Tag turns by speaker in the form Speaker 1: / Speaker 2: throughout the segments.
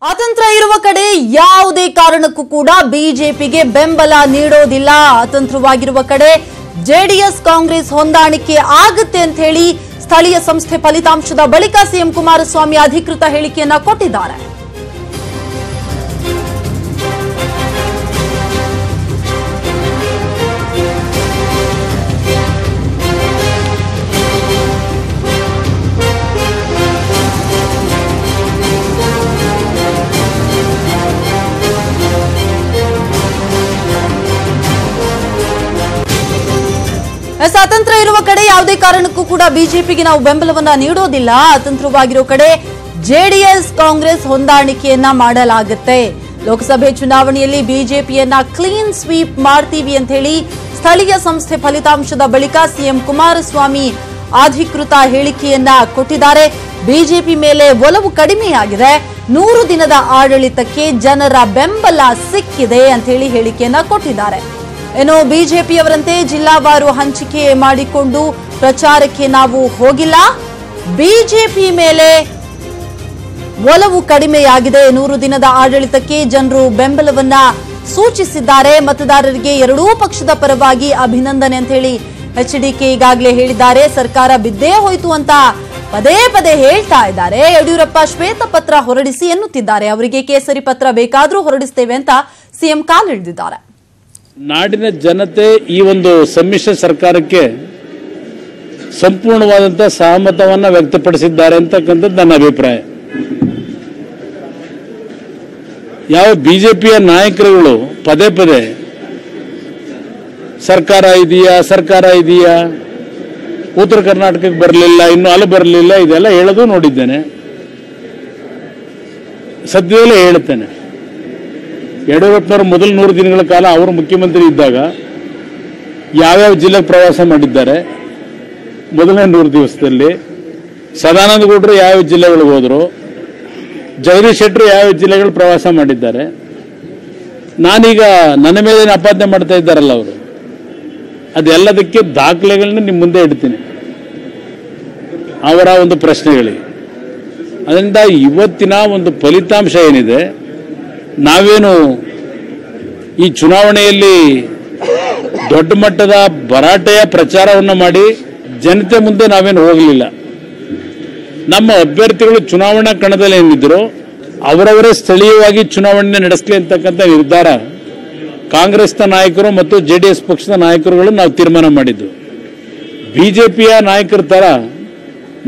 Speaker 1: ಅತಂತ್ರ ಇರುವ ಕಡೆ ಯಾವುದೇ ಕಾರಣಕ್ಕೂ ಕೂಡ ಬಿಜೆಪಿಗೆ ಬೆಂಬಲ ನೀಡೋದಿಲ್ಲ. ಅತಂತ್ರವಾಗಿರುವ ಕಡೆ ಜೆಡಿಎಸ್ ಕಾಂಗ್ರೆಸ್ ಹೊಂದಾಣಿಕೆ ಆಗುತ್ತೆ ಅಂತ ಹೇಳಿ ಸ್ಥಳೀಯ ಸಂಸ್ಥೆ ಫಲಿತಾಂಶದ ಬಳಿಕ ಸಿಎಂ ಕುಮಾರಸ್ವಾಮಿ ಅಧಿಕೃತ ಹೇಳಿಕೆಯನ್ನ ಕೊಟ್ಟಿದ್ದಾರೆ. ಅತಂತ್ರ ಇರುವ ಕಡೆ ಯಾವುದೇ ಕಾರಣಕ್ಕೂ ಕೂಡ ಬಿಜೆಪಿಗೆ ನಾವು ಬೆಂಬಲವನ್ನ ನೀಡೋದಿಲ್ಲ. ಅತಂತ್ರವಾಗಿರೋ ಕಡೆ ಜೆಡಿಎಸ್ ಕಾಂಗ್ರೆಸ್ ಹೊಂದಾಣಿಕೆಯನ್ನ ಮಾಡಲಾಗುತ್ತೆ. ಲೋಕಸಭೆ ಚುನಾವಣೆಯಲ್ಲಿ ಬಿಜೆಪಿಯನ್ನ ಕ್ಲೀನ್ ಸ್ವೀಪ್ ಮಾಡ್ತೀವಿ ಅಂತ ಹೇಳಿ ಸ್ಥಳೀಯ ಸಂಸ್ಥೆ ಫಲಿತಾಂಶದ ಬಳಿಕ ಸಿಎಂ ಕುಮಾರಸ್ವಾಮಿ ಅಧಿಕೃತ ಹೇಳಿಕೆಯನ್ನ ಕೊಟ್ಟಿದ್ದಾರೆ. ಬಿಜೆಪಿ ಮೇಲೆ ಒಲವು ಕಡಿಮೆಯಾಗಿದೆ, 100 ದಿನದ ಆಡಳಿತಕ್ಕೆ ಜನರ ಬೆಂಬಲ ಸಿಕ್ಕಿದೆ ಅಂತ ಹೇಳಿ ಹೇಳಿಕೆಯನ್ನ ಕೊಟ್ಟಿದ್ದಾರೆ. ಇನ್ನು ಬಿಜೆಪಿಯವರಂತೆ ಜಿಲ್ಲಾವಾರು ಹಂಚಿಕೆ ಮಾಡಿಕೊಂಡು ಪ್ರಚಾರಕ್ಕೆ ನಾವು ಹೋಗಿಲ್ಲ, ಬಿಜೆಪಿ ಮೇಲೆ ಒಲವು ಕಡಿಮೆಯಾಗಿದೆ, 100 ದಿನದ ಆಡಳಿತಕ್ಕೆ ಜನರು ಬೆಂಬಲವನ್ನ ಸೂಚಿಸಿದ್ದಾರೆ, ಮತದಾರರಿಗೆ ಎರಡೂ ಪಕ್ಷದ ಪರವಾಗಿ ಅಭಿನಂದನೆ ಅಂತ ಹೇಳಿ ಎಚ್ಡಿಕೆ ಈಗಾಗಲೇ ಹೇಳಿದ್ದಾರೆ. ಸರ್ಕಾರ ಬಿದ್ದೇ ಹೋಯಿತು ಅಂತ ಪದೇ ಪದೇ ಹೇಳ್ತಾ ಇದ್ದಾರೆ. ಯಡಿಯೂರಪ್ಪ ಶ್ವೇತ ಪತ್ರ ಹೊರಡಿಸಿ ಎನ್ನುತ್ತಿದ್ದಾರೆ. ಅವರಿಗೆ ಕೇಸರಿ ಪತ್ರ ಬೇಕಾದ್ರೂ ಹೊರಡಿಸ್ತೇವೆ ಅಂತ ಸಿಎಂ ಕಾಲಿಳಿದಿದ್ದಾರೆ.
Speaker 2: ನಾಡಿನ ಜನತೆ ಈ ಒಂದು ಸಮ್ಮಿಶ್ರ ಸರ್ಕಾರಕ್ಕೆ ಸಂಪೂರ್ಣವಾದಂತಹ ಸಹಮತವನ್ನ ವ್ಯಕ್ತಪಡಿಸಿದ್ದಾರೆ ಅಂತಕ್ಕಂಥದ್ದು ನನ್ನ ಅಭಿಪ್ರಾಯ. ಯಾವ ಬಿಜೆಪಿಯ ನಾಯಕರುಗಳು ಪದೇ ಪದೇ ಸರ್ಕಾರ ಇದೆಯಾ, ಉತ್ತರ ಕರ್ನಾಟಕಕ್ಕೆ ಬರಲಿಲ್ಲ, ಇನ್ನು ಅಲ್ಲಿ ಬರಲಿಲ್ಲ, ಇದೆಲ್ಲ ಹೇಳೋದು ನೋಡಿದ್ದೇನೆ, ಸದ್ಯದಲ್ಲೇ ಹೇಳುತ್ತೇನೆ. ಯಡಿಯೂರಪ್ಪನವರು ಮೊದಲು 100 ದಿನಗಳ ಕಾಲ ಅವರು ಮುಖ್ಯಮಂತ್ರಿ ಇದ್ದಾಗ ಯಾವ್ಯಾವ ಜಿಲ್ಲೆಗೆ ಪ್ರವಾಸ ಮಾಡಿದ್ದಾರೆ, ಮೊದಲನೇ 100 ದಿವಸದಲ್ಲಿ ಸದಾನಂದ ಗೌಡರು ಯಾವ್ಯಾವ ಜಿಲ್ಲೆಗಳಿಗೆ ಹೋದರು, ಜಗದೀಶ್ ಶೆಟ್ಟರು ಯಾವ್ಯಾವ ಜಿಲ್ಲೆಗಳು ಪ್ರವಾಸ ಮಾಡಿದ್ದಾರೆ. ನಾನೀಗ ನನ್ನ ಮೇಲೆ ಆಪಾದನೆ ಮಾಡ್ತಾ ಇದ್ದಾರಲ್ಲ ಅವರು, ಅದೆಲ್ಲದಕ್ಕೆ ದಾಖಲೆಗಳನ್ನ ನಿಮ್ಮ ಮುಂದೆ ಇಡ್ತೀನಿ, ಅವರ ಒಂದು ಪ್ರಶ್ನೆಗಳಿಗೆ. ಅದರಿಂದ ಇವತ್ತಿನ ಒಂದು ಫಲಿತಾಂಶ ಏನಿದೆ, ನಾವೇನು ಈ ಚುನಾವಣೆಯಲ್ಲಿ ದೊಡ್ಡ ಮಟ್ಟದ ಭರಾಟೆಯ ಪ್ರಚಾರವನ್ನು ಮಾಡಿ ಜನತೆ ಮುಂದೆ ನಾವೇನು ಹೋಗಲಿಲ್ಲ. ನಮ್ಮ ಅಭ್ಯರ್ಥಿಗಳು ಚುನಾವಣಾ ಕಣದಲ್ಲಿ ಏನಿದ್ರು ಅವರವರೇ ಸ್ಥಳೀಯವಾಗಿ ಚುನಾವಣೆ ನಡೆಸಲಿ ಅಂತಕ್ಕಂಥ ನಿರ್ಧಾರ ಕಾಂಗ್ರೆಸ್ನ ನಾಯಕರು ಮತ್ತು ಜೆಡಿಎಸ್ ಪಕ್ಷದ ನಾಯಕರುಗಳು ನಾವು ತೀರ್ಮಾನ ಮಾಡಿದ್ದು. ಬಿಜೆಪಿಯ ನಾಯಕರ ತರ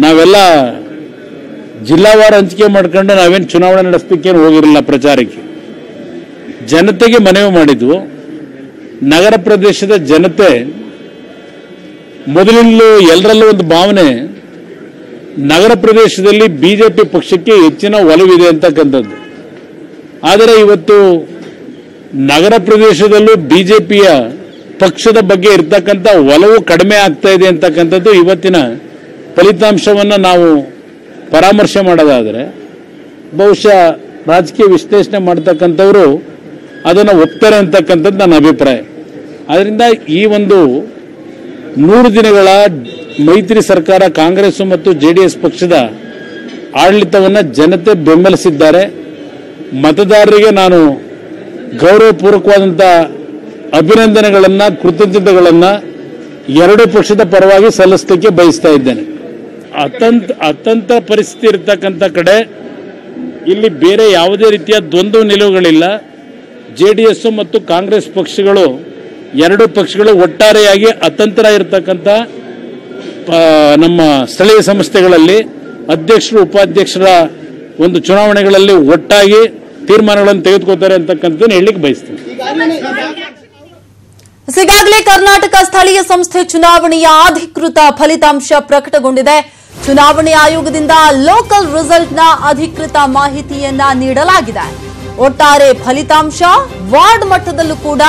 Speaker 2: ನಾವೆಲ್ಲ ಜಿಲ್ಲಾವಾರು ಹಂಚಿಕೆ ಮಾಡ್ಕೊಂಡು ನಾವೇನು ಚುನಾವಣೆ ನಡೆಸಲಿಕ್ಕೇನು ಹೋಗಿರಲಿಲ್ಲ. ಪ್ರಚಾರಕ್ಕೆ ಜನತೆಗೆ ಮನವಿ ಮಾಡಿದ್ವು. ನಗರ ಪ್ರದೇಶದ ಜನತೆ ಮೊದಲಿಂದಲೂ ಎಲ್ಲರಲ್ಲೂ ಒಂದು ಭಾವನೆ, ನಗರ ಪ್ರದೇಶದಲ್ಲಿ ಬಿಜೆಪಿ ಪಕ್ಷಕ್ಕೆ ಹೆಚ್ಚಿನ ಒಲವಿದೆ ಅಂತಕ್ಕಂಥದ್ದು. ಆದರೆ ಇವತ್ತು ನಗರ ಪ್ರದೇಶದಲ್ಲೂ ಬಿಜೆಪಿಯ ಪಕ್ಷದ ಬಗ್ಗೆ ಇರ್ತಕ್ಕಂಥ ಒಲವು ಕಡಿಮೆ ಆಗ್ತಾ ಇದೆ ಅಂತಕ್ಕಂಥದ್ದು ಇವತ್ತಿನ ಫಲಿತಾಂಶವನ್ನು ನಾವು ಪರಾಮರ್ಶೆ ಮಾಡೋದಾದರೆ ಬಹುಶಃ ರಾಜಕೀಯ ವಿಶ್ಲೇಷಣೆ ಮಾಡ್ತಕ್ಕಂಥವರು ಅದನ್ನು ಒಪ್ತಾರೆ ಅಂತಕ್ಕಂಥದ್ದು ನನ್ನ ಅಭಿಪ್ರಾಯ. ಅದರಿಂದ ಈ ಒಂದು 100 ದಿನಗಳ ಮೈತ್ರಿ ಸರ್ಕಾರ ಕಾಂಗ್ರೆಸ್ ಮತ್ತು ಜೆಡಿಎಸ್ ಪಕ್ಷದ ಆಡಳಿತವನ್ನು ಜನತೆ ಬೆಂಬಲಿಸಿದ್ದಾರೆ. ಮತದಾರರಿಗೆ ನಾನು ಗೌರವಪೂರ್ವಕವಾದಂಥ ಅಭಿನಂದನೆಗಳನ್ನು, ಕೃತಜ್ಞತೆಗಳನ್ನು ಎರಡೂ ಪಕ್ಷದ ಪರವಾಗಿ ಸಲ್ಲಿಸಲಿಕ್ಕೆ ಬಯಸ್ತಾ ಇದ್ದೇನೆ. ಅತಂತ್ರ ಪರಿಸ್ಥಿತಿ ಇರತಕ್ಕಂಥ ಕಡೆ ಇಲ್ಲಿ ಬೇರೆ ಯಾವುದೇ ರೀತಿಯ ದ್ವಂದ್ವ ನಿಲುವುಗಳಿಲ್ಲ. ಜೆಡಿಎಸ್ ಮತ್ತು ಕಾಂಗ್ರೆಸ್ ಪಕ್ಷಗಳು ಎರಡೂ ಪಕ್ಷಗಳು ಒಟ್ಟಾರೆಯಾಗಿ ಅತಂತ್ರ ಇರತಕ್ಕಂಥ ನಮ್ಮ ಸ್ಥಳೀಯ ಸಂಸ್ಥೆಗಳಲ್ಲಿ ಅಧ್ಯಕ್ಷರು ಉಪಾಧ್ಯಕ್ಷರ ಒಂದು ಚುನಾವಣೆಗಳಲ್ಲಿ ಒಟ್ಟಾಗಿ ತೀರ್ಮಾನಗಳನ್ನು ತೆಗೆದುಕೊಳ್ತಾರೆ ಅಂತಕ್ಕಂಥದ್ದನ್ನು ಹೇಳಲಿಕ್ಕೆ ಬಯಸ್ತೀನಿ.
Speaker 1: ಈಗಾಗಲೇ ಕರ್ನಾಟಕ ಸ್ಥಳೀಯ ಸಂಸ್ಥೆ ಚುನಾವಣೆಯ ಅಧಿಕೃತ ಫಲಿತಾಂಶ ಪ್ರಕಟಗೊಂಡಿದೆ. ಚುನಾವಣೆ ಆಯೋಗದಿಂದ ಲೋಕಲ್ ರಿಸಲ್ಟ್ನ ಅಧಿಕೃತ ಮಾಹಿತಿಯನ್ನ ನೀಡಲಾಗಿದೆ. ಒಟ್ಟಾರೆ ಫಲಿತಾಂಶ ವಾರ್ಡ್ ಮಟ್ಟದಲ್ಲೂ ಕೂಡ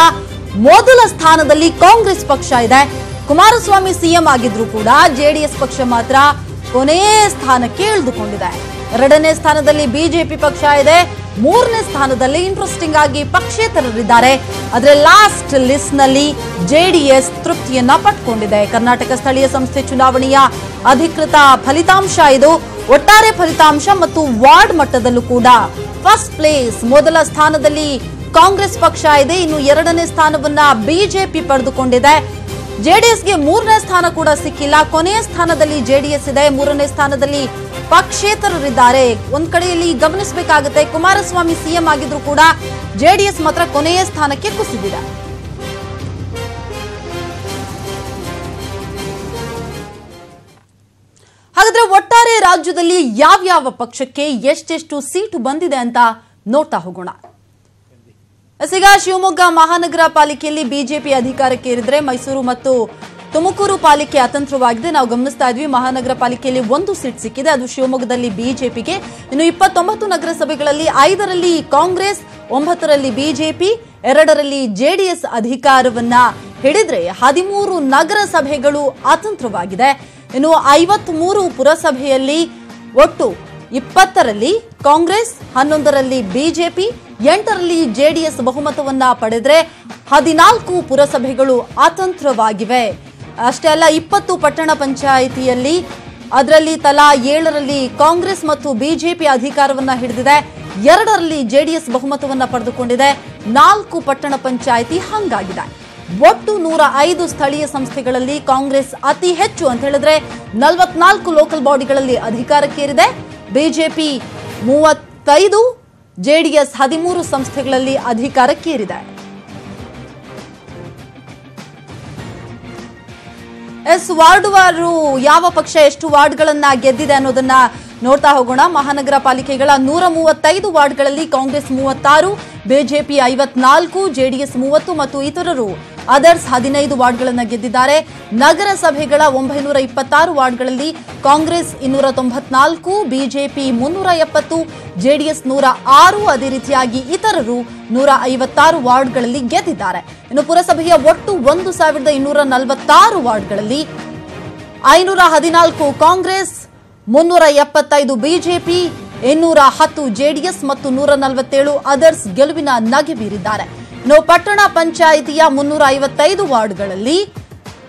Speaker 1: ಮೊದಲ ಸ್ಥಾನದಲ್ಲಿ ಕಾಂಗ್ರೆಸ್ ಪಕ್ಷ ಇದೆ. ಕುಮಾರಸ್ವಾಮಿ ಸಿಎಂ ಆಗಿದ್ರು ಕೂಡ ಜೆಡಿಎಸ್ ಪಕ್ಷ ಮಾತ್ರ ಕೊನೆ ಸ್ಥಾನಕ್ಕೆ ಇಳಿದುಕೊಂಡಿದೆ. 2ನೇ ಸ್ಥಾನದಲ್ಲಿ ಬಿಜೆಪಿ ಪಕ್ಷ ಇದೆ. 3ನೇ ಸ್ಥಾನದಲ್ಲಿ ಇಂಟ್ರೆಸ್ಟಿಂಗ್ ಆಗಿ ಪಕ್ಷೇತರರಿದ್ದಾರೆ. ಆದರೆ ಲಾಸ್ಟ್ ಲಿಸ್ಟ್ ನಲ್ಲಿ ಜೆಡಿಎಸ್ ತೃಪ್ತಿಯನ್ನ ಪಟ್ಕೊಂಡಿದೆ. ಕರ್ನಾಟಕ ಸ್ಥಳೀಯ ಸಂಸ್ಥೆ ಚುನಾವಣೆಯ ಅಧಿಕೃತ ಫಲಿತಾಂಶ ಇದು. ಒಟ್ಟಾರೆ ಫಲಿತಾಂಶ ಮತ್ತು ವಾರ್ಡ್ ಮಟ್ಟದಲ್ಲೂ ಕೂಡ ಫಸ್ಟ್ ಪ್ಲೇಸ್ ಮೊದಲ ಸ್ಥಾನದಲ್ಲಿ ಕಾಂಗ್ರೆಸ್ ಪಕ್ಷ ಇದೆ. ಇನ್ನು ಎರಡನೇ ಸ್ಥಾನವನ್ನ ಬಿಜೆಪಿ ಪಡೆದುಕೊಂಡಿದೆ. ಜೆಡಿಎಸ್ಗೆ ಮೂರನೇ ಸ್ಥಾನ ಕೂಡ ಸಿಕ್ಕಿಲ್ಲ. ಕೊನೆಯ ಸ್ಥಾನದಲ್ಲಿ ಜೆಡಿಎಸ್ ಇದೆ. ಮೂರನೇ ಸ್ಥಾನದಲ್ಲಿ ಪಕ್ಷೇತರರಿದ್ದಾರೆ. ಒಂದ್ ಕಡೆಯಲ್ಲಿ ಗಮನಿಸಬೇಕಾಗುತ್ತೆ, ಕುಮಾರಸ್ವಾಮಿ ಸಿಎಂ ಆಗಿದ್ರು ಕೂಡ ಜೆಡಿಎಸ್ ಮಾತ್ರ ಕೊನೆಯ ಸ್ಥಾನಕ್ಕೆ ಕುಸಿದಿದೆ. ಹಾಗಾದ್ರೆ ಒಟ್ಟಾರೆ ರಾಜ್ಯದಲ್ಲಿ ಯಾವ್ಯಾವ ಪಕ್ಷಕ್ಕೆ ಎಷ್ಟೆಷ್ಟು ಸೀಟು ಬಂದಿದೆ ಅಂತ ನೋಡ್ತಾ ಹೋಗೋಣ. ಈಗ ಶಿವಮೊಗ್ಗ ಮಹಾನಗರ ಪಾಲಿಕೆಯಲ್ಲಿ ಬಿಜೆಪಿ ಅಧಿಕಾರಕ್ಕೆ ಏರಿದ್ರೆ ಮೈಸೂರು ಮತ್ತು ತುಮಕೂರು ಪಾಲಿಕೆ ಅತಂತ್ರವಾಗಿದೆ. ನಾವು ಗಮನಿಸ್ತಾ ಇದ್ವಿ, ಮಹಾನಗರ ಪಾಲಿಕೆಯಲ್ಲಿ 1 ಸೀಟ್ ಸಿಕ್ಕಿದೆ, ಅದು ಶಿವಮೊಗ್ಗದಲ್ಲಿ ಬಿಜೆಪಿಗೆ. ಇನ್ನು 29 ನಗರಸಭೆಗಳಲ್ಲಿ 5ರಲ್ಲಿ ಕಾಂಗ್ರೆಸ್, 9ರಲ್ಲಿ ಬಿಜೆಪಿ, 2ರಲ್ಲಿ ಜೆಡಿಎಸ್ ಅಧಿಕಾರವನ್ನ ಹಿಡಿದ್ರೆ 13 ನಗರಸಭೆಗಳು ಅತಂತ್ರವಾಗಿದೆ. ಇನ್ನು 53 ಪುರಸಭೆಯಲ್ಲಿ ಒಟ್ಟು 20ರಲ್ಲಿ ಕಾಂಗ್ರೆಸ್, 11ರಲ್ಲಿ ಬಿಜೆಪಿ, 8ರಲ್ಲಿ ಜೆಡಿಎಸ್ ಬಹುಮತವನ್ನ ಪಡೆದ್ರೆ 14 ಪುರಸಭೆಗಳು ಅತಂತ್ರವಾಗಿವೆ. ಅಷ್ಟೇ ಅಲ್ಲ, 20 ಪಟ್ಟಣ ಪಂಚಾಯಿತಿಯಲ್ಲಿ ಅದರಲ್ಲಿ ತಲಾ 7ರಲ್ಲಿ ಕಾಂಗ್ರೆಸ್ ಮತ್ತು ಬಿಜೆಪಿ ಅಧಿಕಾರವನ್ನ ಹಿಡಿದಿದೆ, 2ರಲ್ಲಿ ಜೆಡಿಎಸ್ ಬಹುಮತವನ್ನ ಪಡೆದುಕೊಂಡಿದೆ, 4 ಪಟ್ಟಣ ಪಂಚಾಯಿತಿ ಹಂಗಾಗಿದೆ. ಒಟ್ಟು 105 ಸ್ಥಳೀಯ ಸಂಸ್ಥೆಗಳಲ್ಲಿ ಕಾಂಗ್ರೆಸ್ ಅತಿ ಹೆಚ್ಚು ಅಂತ ಹೇಳಿದ್ರೆ 44 ಲೋಕಲ್ ಬಾಡಿಗಳಲ್ಲಿ ಅಧಿಕಾರಕ್ಕೇರಿದೆ. ಬಿಜೆಪಿ 35, ಜೆಡಿಎಸ್ 13 ಸಂಸ್ಥೆಗಳಲ್ಲಿ ಅಧಿಕಾರಕ್ಕೇರಿದೆ. ವಾರ್ಡ್ವಾರು ಯಾವ ಪಕ್ಷ ಎಷ್ಟು ವಾರ್ಡ್ಗಳನ್ನ ಗೆದ್ದಿದೆ ಅನ್ನೋದನ್ನ ನೋಡ್ತಾ ಹೋಗೋಣ. ಮಹಾನಗರ ಪಾಲಿಕೆಗಳ 135 ವಾರ್ಡ್ಗಳಲ್ಲಿ ಕಾಂಗ್ರೆಸ್ 36, ಬಿಜೆಪಿ 54, ಜೆಡಿಎಸ್ 30 ಮತ್ತು ಇತರರು ಅದರ್ಸ್ 15 ವಾರ್ಡ್ಗಳನ್ನು ಗೆದ್ದಿದ್ದಾರೆ. ನಗರಸಭೆಗಳ 926 ವಾರ್ಡ್ಗಳಲ್ಲಿ ಕಾಂಗ್ರೆಸ್ 294, ಬಿಜೆಪಿ 370, ಜೆಡಿಎಸ್ 106, ಅದೇ ರೀತಿಯಾಗಿ ಇತರರು 156 ವಾರ್ಡ್ಗಳಲ್ಲಿ ಗೆದ್ದಿದ್ದಾರೆ. ಇನ್ನು ಪುರಸಭೆಯ ಒಟ್ಟು 1246 ವಾರ್ಡ್ಗಳಲ್ಲಿ 514 ಕಾಂಗ್ರೆಸ್, 375 ಬಿಜೆಪಿ, 210 ಜೆಡಿಎಸ್ ಮತ್ತು 147 ಅದರ್ಸ್ ಗೆಲುವಿನ ನಗೆ ಬೀರಿದ್ದಾರೆ. ಇನ್ನು ಪಟ್ಟಣ ಪಂಚಾಯಿತಿಯ 355 ವಾರ್ಡ್ಗಳಲ್ಲಿ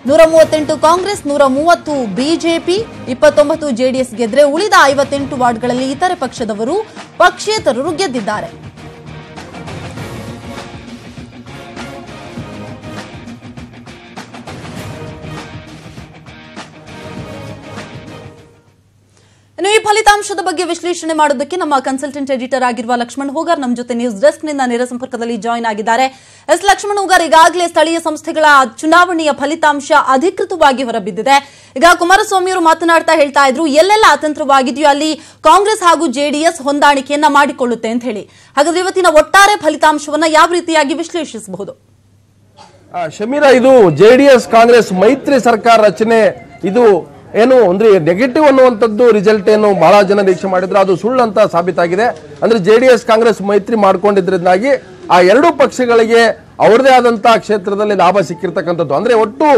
Speaker 1: 138 ಕಾಂಗ್ರೆಸ್, 130 ಬಿಜೆಪಿ, 29 ಜೆಡಿಎಸ್ ಗೆದ್ರೆ ಉಳಿದ 58 ವಾರ್ಡ್ಗಳಲ್ಲಿ ಇತರೆ ಪಕ್ಷದವರು, ಪಕ್ಷೇತರರು ಗೆದ್ದಿದ್ದಾರೆ. ಇನ್ನು ಈ ಫಲಿತಾಂಶದ ಬಗ್ಗೆ ವಿಶ್ಲೇಷಣೆ ಮಾಡೋದಕ್ಕೆ ನಮ್ಮ ಕನ್ಸಲ್ಟೆಂಟ್ ಎಡಿಟರ್ ಆಗಿರುವ ಲಕ್ಷ್ಮಣ್ ಹೂಗಾರ್ ನಮ್ಮ ಜೊತೆ ನ್ಯೂಸ್ ಡೆಸ್ಕ್ ನಿಂದ ನೇರ ಸಂಪರ್ಕದಲ್ಲಿ ಜಾಯಿನ್ ಆಗಿದ್ದಾರೆ. ಲಕ್ಷ್ಮಣ್ ಹೂಗಾರ್, ಈಗಾಗಲೇ ಸ್ಥಳೀಯ ಸಂಸ್ಥೆಗಳ ಚುನಾವಣೆಯ ಫಲಿತಾಂಶ ಅಧಿಕೃತವಾಗಿ ಹೊರಬಿದ್ದಿದೆ. ಈಗ ಕುಮಾರಸ್ವಾಮಿ ಅವರು ಮಾತನಾಡ್ತಾ ಹೇಳ್ತಾ ಇದ್ರು, ಎಲ್ಲೆಲ್ಲ ಅತಂತ್ರವಾಗಿದೆಯೋ ಅಲ್ಲಿ ಕಾಂಗ್ರೆಸ್ ಹಾಗೂ ಜೆಡಿಎಸ್ ಹೊಂದಾಣಿಕೆಯನ್ನ ಮಾಡಿಕೊಳ್ಳುತ್ತೆ ಅಂತ ಹೇಳಿ. ಹಾಗಾದ್ರೆ ಇವತ್ತಿನ ಒಟ್ಟಾರೆ ಫಲಿತಾಂಶವನ್ನ ಯಾವ ರೀತಿಯಾಗಿ ವಿಶ್ಲೇಷಿಸಬಹುದು?
Speaker 3: ಶಮೀರಾ, ಇದು ಜೆಡಿಎಸ್ ಕಾಂಗ್ರೆಸ್ ಮೈತ್ರಿ ಸರ್ಕಾರ ರಚನೆ, ಇದು ಏನು ಅಂದ್ರೆ ನೆಗೆಟಿವ್ ಅನ್ನುವಂಥದ್ದು ರಿಸಲ್ಟ್ ಏನು ಬಹಳ ಜನ ನಿರೀಕ್ಷೆ ಮಾಡಿದ್ರು, ಅದು ಸುಳ್ಳು ಅಂತ ಸಾಬೀತಾಗಿದೆ. ಅಂದ್ರೆ ಜೆಡಿಎಸ್ ಕಾಂಗ್ರೆಸ್ ಮೈತ್ರಿ ಮಾಡ್ಕೊಂಡಿದ್ರಿಂದಾಗಿ ಆ ಎರಡೂ ಪಕ್ಷಗಳಿಗೆ ಅವರದೇ ಆದಂತಹ ಕ್ಷೇತ್ರದಲ್ಲಿ ಲಾಭ ಸಿಕ್ಕಿರ್ತಕ್ಕಂಥದ್ದು. ಅಂದ್ರೆ ಒಟ್ಟು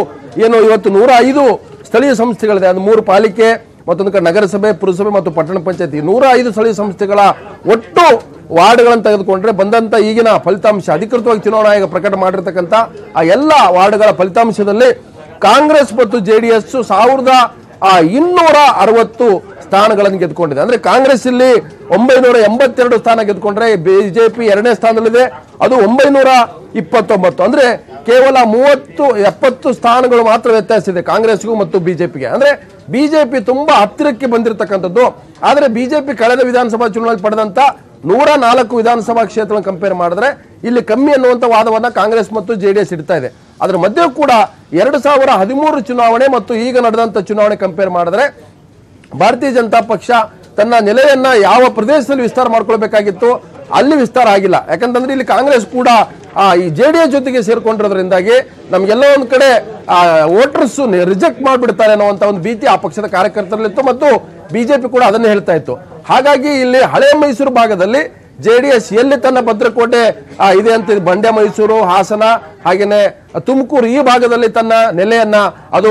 Speaker 3: ಏನು ಇವತ್ತು 105 ಸ್ಥಳೀಯ ಸಂಸ್ಥೆಗಳಿದೆ, ಅದು 3 ಪಾಲಿಕೆ, ಮತ್ತೊಂದು ಕಡೆ ನಗರಸಭೆ, ಪುರಸಭೆ ಮತ್ತು ಪಟ್ಟಣ ಪಂಚಾಯತಿ, 105 ಸ್ಥಳೀಯ ಸಂಸ್ಥೆಗಳ ಒಟ್ಟು ವಾರ್ಡ್ಗಳನ್ನು ತೆಗೆದುಕೊಂಡ್ರೆ ಬಂದಂತ ಈಗಿನ ಫಲಿತಾಂಶ, ಅಧಿಕೃತವಾಗಿ ಚುನಾವಣಾ ಆಯೋಗ ಪ್ರಕಟ ಮಾಡಿರ್ತಕ್ಕಂಥ ಆ ಎಲ್ಲ ವಾರ್ಡ್ಗಳ ಫಲಿತಾಂಶದಲ್ಲಿ ಕಾಂಗ್ರೆಸ್ ಮತ್ತು ಜೆಡಿಎಸ್ 1260 ಸ್ಥಾನಗಳನ್ನು ಗೆದ್ದುಕೊಂಡಿದೆ. ಅಂದ್ರೆ ಕಾಂಗ್ರೆಸ್ ಇಲ್ಲಿ 982 ಸ್ಥಾನ ಗೆದ್ದುಕೊಂಡ್ರೆ ಬಿಜೆಪಿ 2ನೇ ಸ್ಥಾನದಲ್ಲಿದೆ, ಅದು 929. ಅಂದ್ರೆ ಕೇವಲ 30-70 ಸ್ಥಾನಗಳು ಮಾತ್ರ ವ್ಯತ್ಯಾಸ ಇದೆ ಕಾಂಗ್ರೆಸ್ಗೂ ಮತ್ತು ಬಿಜೆಪಿಗೆ. ಅಂದ್ರೆ ಬಿಜೆಪಿ ತುಂಬಾ ಹತ್ತಿರಕ್ಕೆ ಬಂದಿರತಕ್ಕಂಥದ್ದು. ಆದ್ರೆ ಬಿಜೆಪಿ ಕಳೆದ ವಿಧಾನಸಭಾ ಚುನಾವಣೆಯಲ್ಲಿ ಪಡೆದಂತ 104 ವಿಧಾನಸಭಾ ಕ್ಷೇತ್ರಗಳನ್ನು ಕಂಪೇರ್ ಮಾಡಿದ್ರೆ ಇಲ್ಲಿ ಕಮ್ಮಿ ಅನ್ನುವಂತ ವಾದವನ್ನ ಕಾಂಗ್ರೆಸ್ ಮತ್ತು ಜೆಡಿಎಸ್ ಇಡ್ತಾ ಇದೆ. ಅದರ ಮಧ್ಯೆ ಕೂಡ 2013 ಚುನಾವಣೆ ಮತ್ತು ಈಗ ನಡೆದಂತ ಚುನಾವಣೆ ಕಂಪೇರ್ ಮಾಡಿದ್ರೆ ಭಾರತೀಯ ಜನತಾ ಪಕ್ಷ ತನ್ನ ನೆಲೆಯನ್ನ ಯಾವ ಪ್ರದೇಶದಲ್ಲಿ ವಿಸ್ತಾರ ಮಾಡ್ಕೊಳ್ಬೇಕಾಗಿತ್ತು ಅಲ್ಲಿ ವಿಸ್ತಾರ ಆಗಿಲ್ಲ. ಯಾಕಂತಂದ್ರೆ ಇಲ್ಲಿ ಕಾಂಗ್ರೆಸ್ ಕೂಡ ಈ ಜೆಡಿಎಸ್ ಜೊತೆಗೆ ಸೇರ್ಕೊಂಡಿರೋದ್ರಿಂದಾಗಿ ನಮ್ಗೆಲ್ಲ ಒಂದ್ ಕಡೆ ವೋಟರ್ಸ್ ರಿಜೆಕ್ಟ್ ಮಾಡ್ಬಿಡ್ತಾರೆ ಅನ್ನುವಂತ ಒಂದು ಭೀತಿ ಆ ಪಕ್ಷದ ಕಾರ್ಯಕರ್ತರಲ್ಲಿತ್ತು ಮತ್ತು ಬಿಜೆಪಿ ಕೂಡ ಅದನ್ನೇ ಹೇಳ್ತಾ ಇತ್ತು. ಹಾಗಾಗಿ ಇಲ್ಲಿ ಹಳೆ ಮೈಸೂರು ಭಾಗದಲ್ಲಿ ಜೆಡಿಎಸ್ ಎಲ್ಲಿ ತನ್ನ ಭದ್ರಕೋಟೆ ಇದೆ ಅಂತ ಮಂಡ್ಯ, ಮೈಸೂರು, ಹಾಸನ ಹಾಗೇನೆ ತುಮಕೂರು ಈ ಭಾಗದಲ್ಲಿ ತನ್ನ ನೆಲೆಯನ್ನ ಅದು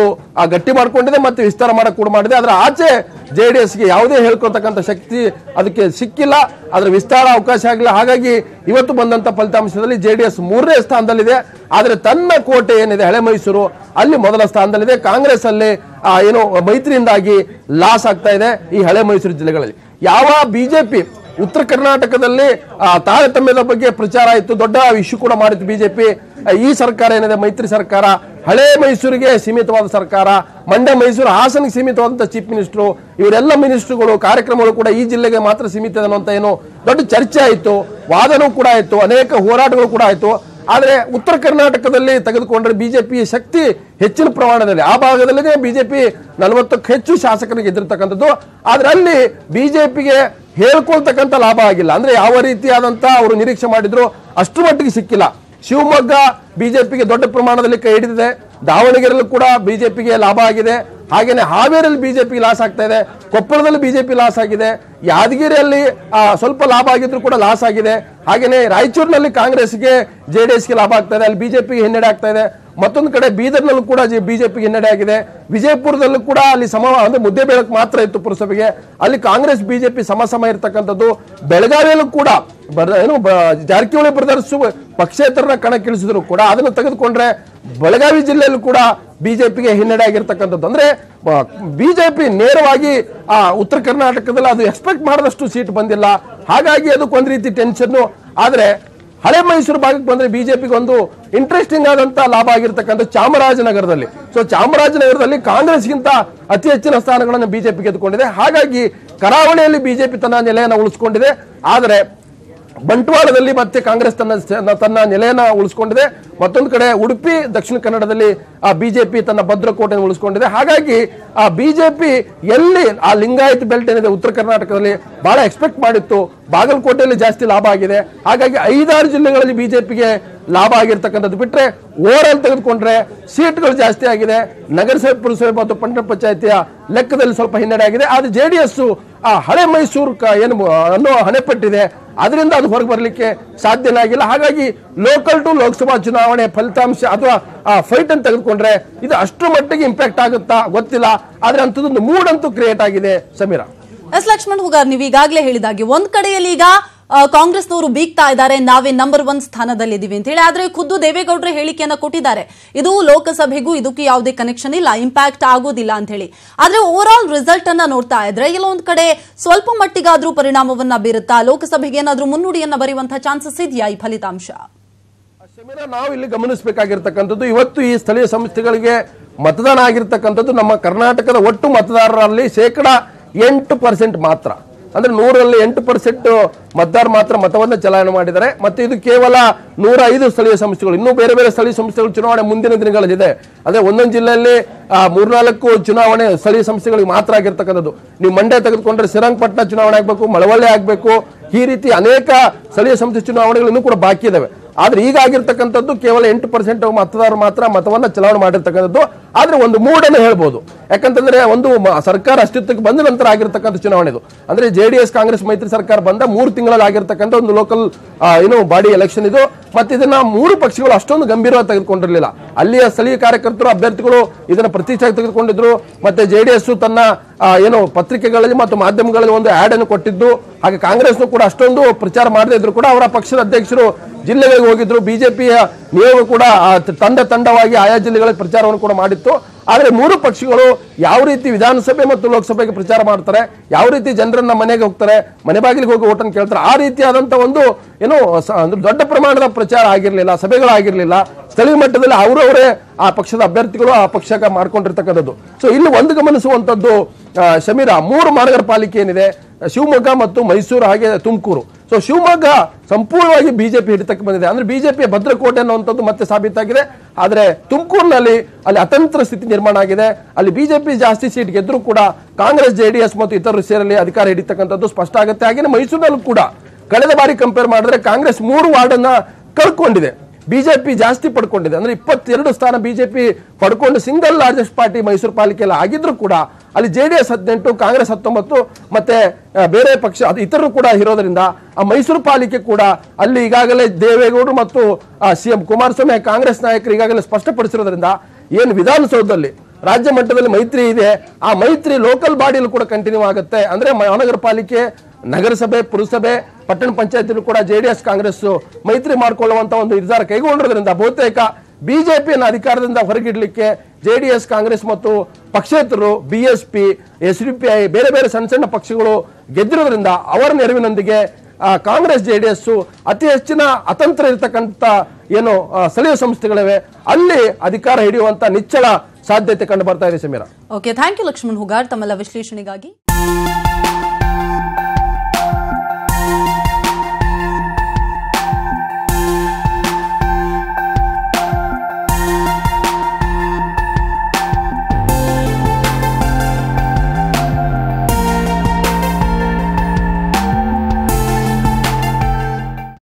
Speaker 3: ಗಟ್ಟಿ ಮಾಡ್ಕೊಂಡಿದೆ ಮತ್ತು ವಿಸ್ತಾರ ಮಾಡಕ್ ಕೂಡ ಮಾಡಿದೆ. ಅದರ ಆಚೆ ಜೆಡಿಎಸ್ಗೆ ಯಾವುದೇ ಹೇಳ್ಕೊಳ್ತಕ್ಕಂಥ ಶಕ್ತಿ ಅದಕ್ಕೆ ಸಿಕ್ಕಿಲ್ಲ, ಅದರ ವಿಸ್ತಾರ ಅವಕಾಶ ಆಗಿಲ್ಲ. ಹಾಗಾಗಿ ಇವತ್ತು ಬಂದಂತ ಫಲಿತಾಂಶದಲ್ಲಿ ಜೆಡಿಎಸ್ 3ನೇ ಸ್ಥಾನದಲ್ಲಿದೆ. ಆದ್ರೆ ತನ್ನ ಕೋಟೆ ಏನಿದೆ ಹಳೆ ಮೈಸೂರು ಅಲ್ಲಿ ಮೊದಲ ಸ್ಥಾನದಲ್ಲಿದೆ. ಕಾಂಗ್ರೆಸ್ ಅಲ್ಲಿ ಏನು ಮೈತ್ರಿಯಿಂದಾಗಿ ಲಾಸ್ ಆಗ್ತಾ ಇದೆ ಈ ಹಳೆ ಮೈಸೂರು ಜಿಲ್ಲೆಗಳಲ್ಲಿ. ಯಾವ ಬಿಜೆಪಿ ಉತ್ತರ ಕರ್ನಾಟಕದಲ್ಲಿ ತಾರತಮ್ಯದ ಬಗ್ಗೆ ಪ್ರಚಾರ ಆಯಿತು, ದೊಡ್ಡ ಇಶ್ಯೂ ಕೂಡ ಮಾಡಿತ್ತು ಬಿಜೆಪಿ. ಈ ಸರ್ಕಾರ ಏನಿದೆ ಮೈತ್ರಿ ಸರ್ಕಾರ ಹಳೆ ಮೈಸೂರಿಗೆ ಸೀಮಿತವಾದ ಸರ್ಕಾರ, ಮಂಡ್ಯ ಮೈಸೂರು ಹಾಸನಿಗೆ ಸೀಮಿತವಾದಂತಹ ಚೀಫ್ ಮಿನಿಸ್ಟರ್, ಇವರೆಲ್ಲ ಮಿನಿಸ್ಟರ್ಗಳು ಕಾರ್ಯಕ್ರಮಗಳು ಕೂಡ ಈ ಜಿಲ್ಲೆಗೆ ಮಾತ್ರ ಸೀಮಿತ ಅನ್ನುವಂತ ಏನು ದೊಡ್ಡ ಚರ್ಚೆ ಆಯಿತು, ವಾದನೂ ಕೂಡ ಆಯಿತು, ಅನೇಕ ಹೋರಾಟಗಳು ಕೂಡ ಆಯಿತು. ಆದರೆ ಉತ್ತರ ಕರ್ನಾಟಕದಲ್ಲಿ ತೆಗೆದುಕೊಂಡ್ರೆ ಬಿಜೆಪಿ ಶಕ್ತಿ ಹೆಚ್ಚಿನ ಪ್ರಮಾಣದಲ್ಲಿ ಆ ಭಾಗದಲ್ಲಿಗೆ ಬಿಜೆಪಿ 40ಕ್ಕೂ ಹೆಚ್ಚು ಶಾಸಕರಿಗೆ ಗೆದ್ದಿರ್ತಕ್ಕಂಥದ್ದು. ಆದ್ರೆ ಅಲ್ಲಿ ಬಿಜೆಪಿಗೆ ಹೇಳ್ಕೊಳ್ತಕ್ಕಂಥ ಲಾಭ ಆಗಿಲ್ಲ. ಅಂದ್ರೆ ಯಾವ ರೀತಿಯಾದಂತ ಅವರು ನಿರೀಕ್ಷೆ ಮಾಡಿದ್ರು ಅಷ್ಟು ಮಟ್ಟಿಗೆ ಸಿಕ್ಕಿಲ್ಲ. ಶಿವಮೊಗ್ಗ ಬಿಜೆಪಿಗೆ ದೊಡ್ಡ ಪ್ರಮಾಣದಲ್ಲಿ ಕೈ ಹಿಡಿದಿದೆ, ದಾವಣಗೆರೆಯಲ್ಲೂ ಕೂಡ ಬಿಜೆಪಿಗೆ ಲಾಭ ಆಗಿದೆ, ಹಾಗೇನೆ ಹಾವೇರಿಯಲ್ಲಿ ಬಿಜೆಪಿ ಲಾಸ್ ಆಗ್ತಾ ಇದೆ, ಕೊಪ್ಪಳದಲ್ಲಿ ಬಿಜೆಪಿ ಲಾಸ್ ಆಗಿದೆ, ಯಾದಗಿರಿಯಲ್ಲಿ ಸ್ವಲ್ಪ ಲಾಭ ಆಗಿದ್ರು ಕೂಡ ಲಾಸ್ ಆಗಿದೆ, ಹಾಗೇನೆ ರಾಯಚೂರಿನಲ್ಲಿ ಕಾಂಗ್ರೆಸ್ಗೆ ಜೆಡಿಎಸ್ಗೆ ಲಾಭ ಆಗ್ತಾ ಇದೆ, ಅಲ್ಲಿ ಬಿಜೆಪಿಗೆ ಹಿನ್ನಡೆ ಆಗ್ತಾ ಇದೆ. ಮತ್ತೊಂದು ಕಡೆ ಬೀದರ್ನಲ್ಲೂ ಕೂಡ ಬಿಜೆಪಿಗೆ ಹಿನ್ನಡೆ ಆಗಿದೆ, ವಿಜಯಪುರದಲ್ಲೂ ಕೂಡ ಅಲ್ಲಿ ಅಂದ್ರೆ ಮುದ್ದೆ ಬೆಳಕು ಮಾತ್ರ ಇತ್ತು ಪುರಸಭೆಗೆ, ಅಲ್ಲಿ ಕಾಂಗ್ರೆಸ್ ಬಿಜೆಪಿ ಸಮ ಇರತಕ್ಕಂಥದ್ದು. ಬೆಳಗಾವಿಯಲ್ಲೂ ಕೂಡ ಏನು ಜಾರಕಿಹೊಳಿ ಬ್ರದರ್ಸ್ ಪಕ್ಷೇತರನ ಕಣಕ್ಕಿಳಿಸಿದ್ರು ಕೂಡ ಅದನ್ನು ತೆಗೆದುಕೊಂಡ್ರೆ ಬೆಳಗಾವಿ ಜಿಲ್ಲೆಯಲ್ಲೂ ಕೂಡ ಬಿಜೆಪಿಗೆ ಹಿನ್ನಡೆ ಆಗಿರ್ತಕ್ಕಂಥದ್ದು. ಅಂದ್ರೆ ಬಿಜೆಪಿ ನೇರವಾಗಿ ಉತ್ತರ ಕರ್ನಾಟಕದಲ್ಲಿ ಅದು ಎಕ್ಸ್ಪೆಕ್ಟ್ ಮಾಡದಷ್ಟು ಸೀಟ್ ಬಂದಿಲ್ಲ, ಹಾಗಾಗಿ ಅದಕ್ಕೊಂದು ರೀತಿ ಟೆನ್ಷನ್. ಆದ್ರೆ ಹಳೆ ಮೈಸೂರು ಭಾಗಕ್ಕೆ ಬಂದ್ರೆ ಬಿಜೆಪಿಗೆ ಒಂದು ಇಂಟ್ರೆಸ್ಟಿಂಗ್ ಆದಂತ ಲಾಭ ಆಗಿರ್ತಕ್ಕಂಥ ಚಾಮರಾಜನಗರದಲ್ಲಿ. ಸೊ ಚಾಮರಾಜನಗರದಲ್ಲಿ ಕಾಂಗ್ರೆಸ್ಗಿಂತ ಅತಿ ಹೆಚ್ಚಿನ ಸ್ಥಾನಗಳನ್ನು ಬಿಜೆಪಿ ಗೆದ್ದುಕೊಂಡಿದೆ, ಹಾಗಾಗಿ ಕರಾವಳಿಯಲ್ಲಿ ಬಿಜೆಪಿ ತನ್ನ ನೆಲೆಯನ್ನು ಉಳಿಸಿಕೊಂಡಿದೆ. ಆದರೆ ಬಂಟ್ವಾಳದಲ್ಲಿ ಮತ್ತೆ ಕಾಂಗ್ರೆಸ್ ತನ್ನ ನೆಲೆಯನ್ನ ಉಳಿಸಿಕೊಂಡಿದೆ. ಮತ್ತೊಂದು ಕಡೆ ಉಡುಪಿ ದಕ್ಷಿಣ ಕನ್ನಡದಲ್ಲಿ ಬಿಜೆಪಿ ತನ್ನ ಭದ್ರಕೋಟೆಯನ್ನು ಉಳಿಸಿಕೊಂಡಿದೆ. ಹಾಗಾಗಿ ಬಿಜೆಪಿ ಎಲ್ಲಿ ಲಿಂಗಾಯತ್ ಬೆಲ್ಟ್ ಏನಿದೆ ಉತ್ತರ ಕರ್ನಾಟಕದಲ್ಲಿ ಬಹಳ ಎಕ್ಸ್ಪೆಕ್ಟ್ ಮಾಡಿತ್ತು, ಬಾಗಲಕೋಟೆಯಲ್ಲಿ ಜಾಸ್ತಿ ಲಾಭ ಆಗಿದೆ. ಹಾಗಾಗಿ 5-6 ಜಿಲ್ಲೆಗಳಲ್ಲಿ ಬಿಜೆಪಿಗೆ ಲಾಭ ಆಗಿರ್ತಕ್ಕಂಥದ್ದು ಬಿಟ್ರೆ ಓವರ್ ಆಲ್ ತೆಗೆದುಕೊಂಡ್ರೆ ಸೀಟ್ಗಳು ಜಾಸ್ತಿ ಆಗಿದೆ. ನಗರಸಭೆ ಪುರಸಭೆ ಮತ್ತು ಪಟ್ಟಣ ಪಂಚಾಯತಿಯ ಲೆಕ್ಕದಲ್ಲಿ ಸ್ವಲ್ಪ ಹಿನ್ನಡೆ ಆಗಿದೆ. ಆದ್ರೆ ಜೆಡಿಎಸ್ ಹಳೆ ಮೈಸೂರು ಏನು ಅನ್ನೋ ಹಣೆಪಟ್ಟಿದೆ, ಅದರಿಂದ ಅದು ಹೊರಗೆ ಬರಲಿಕ್ಕೆ ಸಾಧ್ಯನೇ ಆಗಿಲ್ಲ. ಹಾಗಾಗಿ ಲೋಕಲ್ ಟು ಲೋಕಸಭಾ ಚುನಾವಣೆ ಫಲಿತಾಂಶ ಅಥವಾ ಫೈಟ್ ಅಂತ ತೆಗೆದುಕೊಂಡ್ರೆ ಇದು ಅಷ್ಟು ಮಟ್ಟಿಗೆ ಇಂಪ್ಯಾಕ್ಟ್ ಆಗುತ್ತಾ ಗೊತ್ತಿಲ್ಲ. ಆದ್ರೆ ಅಂತದೊಂದು ಮೂಡ್ ಅಂತೂ ಕ್ರಿಯೇಟ್ ಆಗಿದೆ. ಸಮೀರಾ.
Speaker 1: ಎಸ್ ಲಕ್ಷ್ಮಣ್ ಹುಗಾರ್, ನೀವು ಈಗಾಗಲೇ ಹೇಳಿದಾಗೆ ಒಂದ್ ಕಡೆಯಲ್ಲಿ ಈಗ ಕಾಂಗ್ರೆಸ್ನವರು ಬೀಗ್ತಾ ಇದ್ದಾರೆ, ನಾವೇ ನಂಬರ್ 1 ಸ್ಥಾನದಲ್ಲಿದ್ದೀವಿ ಅಂತ ಹೇಳಿ. ಆದ್ರೆ ಖುದ್ದು ದೇವೇಗೌಡರು ಹೇಳಿಕೆಯನ್ನ ಕೊಟ್ಟಿದ್ದಾರೆ, ಇದು ಲೋಕಸಭೆಗೂ ಇದಕ್ಕೆ ಯಾವುದೇ ಕನೆಕ್ಷನ್ ಇಲ್ಲ, ಇಂಪ್ಯಾಕ್ಟ್ ಆಗೋದಿಲ್ಲ ಅಂತ ಹೇಳಿ. ಆದ್ರೆ ಓವರ್ ಆಲ್ ರಿಸಲ್ಟ್ ಅನ್ನ ನೋಡ್ತಾ ಇದ್ರೆ ಎಲ್ಲೊಂದ್ ಕಡೆ ಸ್ವಲ್ಪ ಮಟ್ಟಿಗಾದ್ರೂ ಪರಿಣಾಮವನ್ನ ಬೀರುತ್ತಾ, ಲೋಕಸಭೆಗೆ ಏನಾದ್ರೂ ಮುನ್ನುಡಿಯನ್ನ ಬರೆಯುವಂತಹ ಚಾನ್ಸಸ್ ಇದೆಯಾ ಈ ಫಲಿತಾಂಶ?
Speaker 3: ನಾವು ಇಲ್ಲಿ ಗಮನಿಸಬೇಕಾಗಿರ್ತಕ್ಕಂಥದ್ದು, ಇವತ್ತು ಈ ಸ್ಥಳೀಯ ಸಂಸ್ಥೆಗಳಿಗೆ ಮತದಾನ ಆಗಿರ್ತಕ್ಕಂಥದ್ದು ನಮ್ಮ ಕರ್ನಾಟಕದ ಒಟ್ಟು ಮತದಾರರಲ್ಲಿ 8% ಮಾತ್ರ. ಅಂದ್ರೆ 100ರಲ್ಲಿ 8% ಮತದಾರ ಮಾತ್ರ ಮತವನ್ನು ಚಲಾವಣೆ ಮಾಡಿದ್ದಾರೆ. ಮತ್ತೆ ಇದು ಕೇವಲ 105 ಸ್ಥಳೀಯ ಸಂಸ್ಥೆಗಳು, ಇನ್ನೂ ಬೇರೆ ಬೇರೆ ಸ್ಥಳೀಯ ಸಂಸ್ಥೆಗಳು ಚುನಾವಣೆ ಮುಂದಿನ ದಿನಗಳಲ್ಲಿದೆ. ಅಂದ್ರೆ ಒಂದೊಂದು ಜಿಲ್ಲೆಯಲ್ಲಿ 3-4 ಚುನಾವಣೆ ಸ್ಥಳೀಯ ಸಂಸ್ಥೆಗಳಿಗೆ ಮಾತ್ರ ಆಗಿರ್ತಕ್ಕಂಥದ್ದು. ನೀವು ಮಂಡ್ಯ ತೆಗೆದುಕೊಂಡ್ರೆ ಶ್ರೀರಂಗಪಟ್ಟಣ ಚುನಾವಣೆ ಆಗ್ಬೇಕು, ಮಳವಳ್ಳಿ ಆಗ್ಬೇಕು, ಈ ರೀತಿ ಅನೇಕ ಸ್ಥಳೀಯ ಸಂಸ್ಥೆ ಚುನಾವಣೆಗಳು ಇನ್ನೂ ಕೂಡ ಬಾಕಿ ಇದಾವೆ. ಆದ್ರೆ ಈಗ ಆಗಿರ್ತಕ್ಕಂಥದ್ದು ಕೇವಲ 8% ಮತದಾರರು ಮಾತ್ರ ಮತವನ್ನ ಚಲಾವಣೆ ಮಾಡಿರ್ತಕ್ಕಂಥದ್ದು. ಆದ್ರೆ ಒಂದು ಮೂಡನ್ನು ಹೇಳ್ಬೋದು, ಯಾಕಂತಂದ್ರೆ ಒಂದು ಸರ್ಕಾರ ಅಸ್ತಿತ್ವಕ್ಕೆ ಬಂದ ನಂತರ ಆಗಿರ್ತಕ್ಕಂಥ ಚುನಾವಣೆ ಇದು. ಅಂದ್ರೆ ಜೆಡಿಎಸ್ ಕಾಂಗ್ರೆಸ್ ಮೈತ್ರಿ ಸರ್ಕಾರ ಬಂದ 3 ತಿಂಗಳಲ್ಲಿ ಆಗಿರ್ತಕ್ಕಂಥ ಒಂದು ಲೋಕಲ್ ಬಾಡಿ ಎಲೆಕ್ಷನ್ ಇದು. ಮತ್ತೆ ಇದನ್ನ 3 ಪಕ್ಷಗಳು ಅಷ್ಟೊಂದು ಗಂಭೀರವಾಗಿ ತೆಗೆದುಕೊಂಡಿರಲಿಲ್ಲ. ಅಲ್ಲಿಯ ಸ್ಥಳೀಯ ಕಾರ್ಯಕರ್ತರು ಅಭ್ಯರ್ಥಿಗಳು ಇದನ್ನ ಪ್ರತೀಕ್ಷೆಯಾಗಿ ತೆಗೆದುಕೊಂಡಿದ್ರು. ಮತ್ತೆ ಜೆಡಿಎಸ್ ತನ್ನ ಪತ್ರಿಕೆಗಳಲ್ಲಿ ಮತ್ತು ಮಾಧ್ಯಮಗಳಲ್ಲಿ ಒಂದು ಆಡ್ ಅನ್ನು ಕೊಟ್ಟಿದ್ದು. ಹಾಗೆ ಕಾಂಗ್ರೆಸ್ ಕೂಡ ಅಷ್ಟೊಂದು ಪ್ರಚಾರ ಮಾಡದೇ ಇದ್ರು ಕೂಡ ಅವರ ಪಕ್ಷದ ಅಧ್ಯಕ್ಷರು ಜಿಲ್ಲೆಗಳಿಗೆ ಹೋಗಿದ್ರು. ಬಿಜೆಪಿಯ ನಿಯೋಗ ಕೂಡ ತಂಡವಾಗಿ ಆಯಾ ಜಿಲ್ಲೆಗಳಲ್ಲಿ ಪ್ರಚಾರವನ್ನು ಕೂಡ ಮಾಡಿತ್ತು. ಆದ್ರೆ 3 ಪಕ್ಷಗಳು ಯಾವ ರೀತಿ ವಿಧಾನಸಭೆ ಮತ್ತು ಲೋಕಸಭೆಗೆ ಪ್ರಚಾರ ಮಾಡ್ತಾರೆ, ಯಾವ ರೀತಿ ಜನರನ್ನ ಮನೆಗೆ ಹೋಗ್ತಾರೆ, ಮನೆ ಬಾಗಿಲಿಗೆ ಹೋಗಿ ಓಟನ್ನು ಕೇಳ್ತಾರೆ, ಆ ರೀತಿಯಾದಂತ ಒಂದು ದೊಡ್ಡ ಪ್ರಮಾಣದ ಪ್ರಚಾರ ಆಗಿರ್ಲಿಲ್ಲ, ಸಭೆಗಳಾಗಿರ್ಲಿಲ್ಲ. ಸ್ಥಳೀಯ ಮಟ್ಟದಲ್ಲಿ ಅವರವರೇ ಆ ಪಕ್ಷದ ಅಭ್ಯರ್ಥಿಗಳು ಆ ಪಕ್ಷಕ್ಕೆ ಮಾಡ್ಕೊಂಡಿರ್ತಕ್ಕಂಥದ್ದು. ಸೊ ಇಲ್ಲಿ ಒಂದು ಗಮನಿಸುವಂತದ್ದು ಶಮೀರಾ, 3 ಮಹಾನಗರ ಪಾಲಿಕೆ ಏನಿದೆ, ಶಿವಮೊಗ್ಗ ಮತ್ತು ಮೈಸೂರು ಹಾಗೆ ತುಮಕೂರು. ಸೊ ಶಿವಮೊಗ್ಗ ಸಂಪೂರ್ಣವಾಗಿ ಬಿಜೆಪಿ ಹಿಡಿತಕ್ಕೆ ಬಂದಿದೆ. ಅಂದ್ರೆ ಬಿಜೆಪಿಯ ಭದ್ರಕೋಟೆ ಅನ್ನುವಂಥದ್ದು ಮತ್ತೆ ಸಾಬೀತಾಗಿದೆ. ಆದ್ರೆ ತುಮಕೂರಿನಲ್ಲಿ ಅಲ್ಲಿ ಅತಂತ್ರ ಸ್ಥಿತಿ ನಿರ್ಮಾಣ ಆಗಿದೆ. ಅಲ್ಲಿ ಬಿಜೆಪಿ ಜಾಸ್ತಿ ಸೀಟ್ ಗೆದ್ರೂ ಕೂಡ ಕಾಂಗ್ರೆಸ್ ಜೆಡಿಎಸ್ ಮತ್ತು ಇತರರು ಸೇರಲ್ಲಿ ಅಧಿಕಾರ ಹಿಡಿತಕ್ಕಂಥದ್ದು ಸ್ಪಷ್ಟ ಆಗುತ್ತೆ. ಹಾಗೆ ಮೈಸೂರಿನಲ್ಲೂ ಕೂಡ ಕಳೆದ ಬಾರಿ ಕಂಪೇರ್ ಮಾಡಿದ್ರೆ ಕಾಂಗ್ರೆಸ್ 3 ವಾರ್ಡ್ ಅನ್ನ ಕಳ್ಕೊಂಡಿದೆ, ಬಿಜೆಪಿ ಜಾಸ್ತಿ ಪಡ್ಕೊಂಡಿದೆ. ಅಂದ್ರೆ 22 ಸ್ಥಾನ ಬಿಜೆಪಿ ಪಡ್ಕೊಂಡು ಸಿಂಗಲ್ ಲಾರ್ಜೆಸ್ಟ್ ಪಾರ್ಟಿ ಮೈಸೂರು ಪಾಲಿಕೆಯಲ್ಲಿ ಆಗಿದ್ರು ಕೂಡ ಅಲ್ಲಿ ಜೆಡಿಎಸ್ 18, ಕಾಂಗ್ರೆಸ್ 19 ಮತ್ತೆ ಬೇರೆ ಪಕ್ಷ ಇತರರು ಕೂಡ ಇರೋದ್ರಿಂದ ಆ ಮೈಸೂರು ಪಾಲಿಕೆ ಕೂಡ ಅಲ್ಲಿ ಈಗಾಗಲೇ ದೇವೇಗೌಡರು ಮತ್ತು ಸಿಎಂ ಕುಮಾರಸ್ವಾಮಿ ಕಾಂಗ್ರೆಸ್ ನಾಯಕರು ಈಗಾಗಲೇ ಸ್ಪಷ್ಟಪಡಿಸಿರೋದ್ರಿಂದ ಏನು ವಿಧಾನಸೌಧದಲ್ಲಿ ರಾಜ್ಯ ಮಟ್ಟದಲ್ಲಿ ಮೈತ್ರಿ ಇದೆ, ಆ ಮೈತ್ರಿ ಲೋಕಲ್ ಬಾಡಿಯಲ್ಲಿ ಕೂಡ ಕಂಟಿನ್ಯೂ ಆಗುತ್ತೆ. ಅಂದ್ರೆ ಮಹಾನಗರ ಪಾಲಿಕೆ, ನಗರಸಭೆ, ಪುರಸಭೆ, ಪಟ್ಟಣ ಪಂಚಾಯತ್ ಕೂಡ ಜೆಡಿಎಸ್ ಕಾಂಗ್ರೆಸ್ ಮೈತ್ರಿ ಮಾಡಿಕೊಳ್ಳುವಂತ ಒಂದು ನಿರ್ಧಾರ ಕೈಗೊಂಡಿರೋದ್ರಿಂದ ಬಹುತೇಕ ಬಿಜೆಪಿಯನ್ನು ಅಧಿಕಾರದಿಂದ ಹೊರಗಿಡ್ಲಿಕ್ಕೆ ಜೆಡಿಎಸ್ ಕಾಂಗ್ರೆಸ್ ಮತ್ತು ಪಕ್ಷೇತರರು BSP, SDPI ಬೇರೆ ಬೇರೆ ಸಣ್ಣ ಸಣ್ಣ ಪಕ್ಷಗಳು ಗೆದ್ದಿರೋದ್ರಿಂದ ಅವರ ನೆರವಿನೊಂದಿಗೆ ಕಾಂಗ್ರೆಸ್ JDS ಅತಿ ಹೆಚ್ಚಿನ ಅತಂತ್ರ ಇರತಕ್ಕಂಥ ಏನು ಸ್ಥಳೀಯ ಸಂಸ್ಥೆಗಳಿವೆ ಅಲ್ಲಿ ಅಧಿಕಾರ ಹಿಡಿಯುವಂತ ನಿಚ್ಚಳ ಸಾಧ್ಯತೆ ಕಂಡು ಬರ್ತಾ ಇದೆ Sameera.
Speaker 1: Okay, thank you Lakshman Hugar ತಮ್ಮೆಲ್ಲ ವಿಶ್ಲೇಷಣೆಗಾಗಿ.